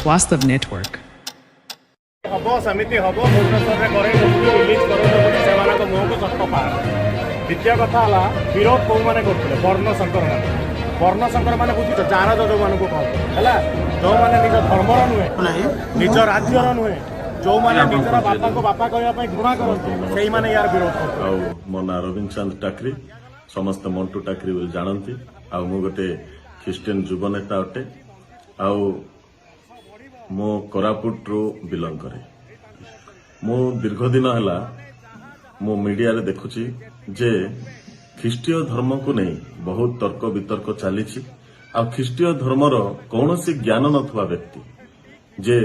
Vastav Network. हम समिति हम भुवनेश्वर रिलीज कर मुह को सत्य पार द्वितीय कथा विरोध कौ मैंने करते वर्णशंकर वर्णशंकर मैंने बुझ चारज जो मान कहला जो मैंने निज धर्मर नुहे निज राज्यर नुहे जो मैंने निजर बापा को बापा कहवाई घृणा करते से मैंने यार विरोध करते मो ना रवीन चंद टाकरी समस्त मंटू टाकरी बोली जानती मु गोटे ख्रीस्टियन युव नेता अटे मो कोरापुट रू बिलंग करे मु दीर्घ दिन है मो मीडिया रे देखुची जे ख्रीस्टीय धर्म को नहीं बहुत तर्क वितर्क चली ख्रीस्टीय धर्मर कौन सी ज्ञान नथवा व्यक्ति जे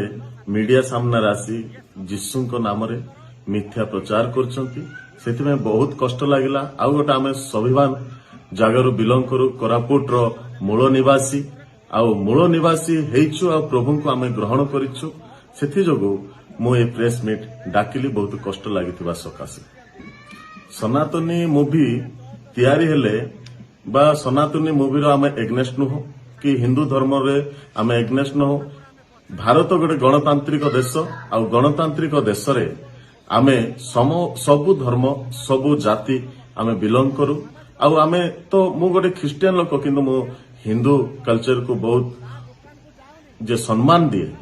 मीडिया सामने आसी जीशु नाम रे मिथ्या प्रचार कर बहुत कष्ट लगिला आउ गोटे आम स्वाभिमान जगार बिलंग करू कोरापुट रो मूल निवासी मूल निवासी हेचु आ प्रभु को आम ग्रहण करिछु सेथि जोगु मु ए प्रेस मीट डाकिली बहुत कष्ट लागिथिबा सकासे सनातनी मूवी तैयारी हेले बा सनातनी मूवी रो आम एग्नेस्ट नु कि हिंदू धर्म रे आम एग्नेस्ट नु भारत गोटे गणतांत्रिक देश आ गणतांत्रिक देश रे आमे सबु धर्म सबु जाति आमे बिलंग करू आमे तो मु गोटे ख्रीस्टियन लोक किंतु मु हिंदू कल्चर को बहुत जे सम्मान दिए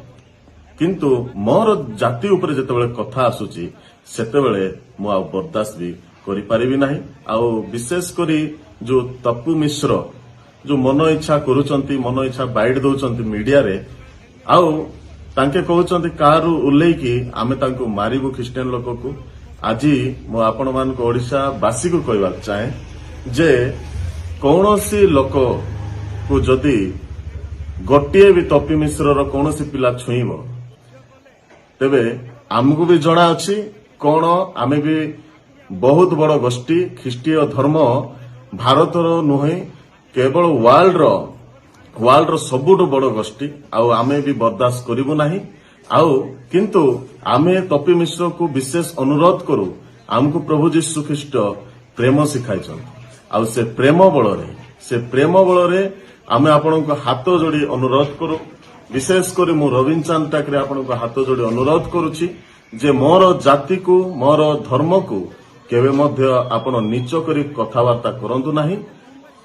किंतु मोर जाति उपरे जेतेबेले कथा आसुची सेतेबेले मु आ बर्दाश्त भी करि परिबि नाही विशेष करी जो तप्पू मिश्र जो मन इच्छा करूचंती मन इच्छा बाइट दउचंती मीडिया रे तांके कहउचंती कारु उल्लेखी आमे तांको मारिबु ख्रीस्टियन लोक को आज मु आपण मान को ओडिशा वासी को कहबा चाहे जे कौनसी लोक को जदि गोटे भी तप्पी मिश्र कौन पिला छुईब तेबे आमको भी जना अच्छी कौन आमे भी बहुत बड़ गोष्ठी ख्रीस्टीय धर्म भारत नुहे केवल वर्ल्ड रो सबुठ बड़ गोष्ठी आमे भी बर्दाश्त करिबु नाही किंतु आमे तप्पी मिश्र को विशेष अनुरोध करू आमको प्रभु जीशु ख्रीस्ट प्रेम शिखाई से प्रेम बल आमे आपण हाथ जोड़ी अनुरोध करू विशेष कर मु रवीन चंद टाकरे आपण हाथ जोड़ी अनुरोध करुछि जे मोर जाति को मोर धर्म को केवे मध्य आपण नीच करी कथबार्ता करंतु नाही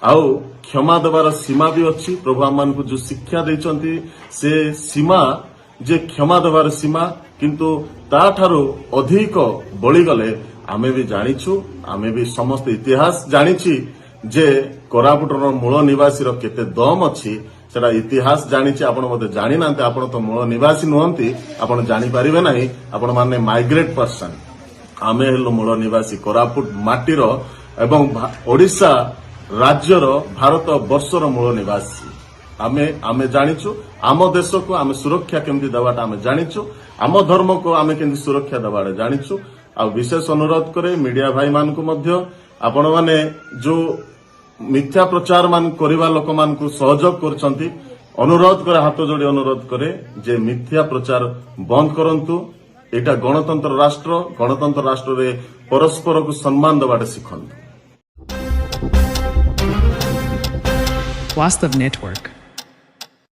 क्षमा देवार सीमा भी अच्छी प्रभु आम को जो शिक्षा देइचंती से सीमा जे क्षमा देवार सीमा किंतु ताठारो अधिक बळी गले आमे भी जानिछु आमे भी समस्त इतिहास जानिछि जे कोरापुट मूल निवासी केते दम अच्छी सेटा इतिहास जानी आपण मते जानी नांते आपण तो मूल निवासी नुहंती आपण जानी परिबे नाही आपण माने माइग्रेट पर्सन आमे हेलो मूल निवासी कोरापुट माटीर एवं ओडिशा राज्यर भारत वर्षर मूल निवासी आमे जानिछु आम देश को आमे सुरक्षा केमती देवाटा आमे जानिछु आम धर्म को आमे केमती सुरक्षा देवाटा जानिछु आ विशेष अनुरोध करे मीडिया भाई मान को मध्य आपण माने जो मिथ्या प्रचार मान करिवा लोक मान को सहयोग करछंती अनुरोध करे हाथ जोड़ी अनुरोध करे जे मिथ्या प्रचार बंद करंतु एटा गणतंत्र राष्ट्र रे परस्पर को सम्मान देबाटे सिखंतु Vastav Network.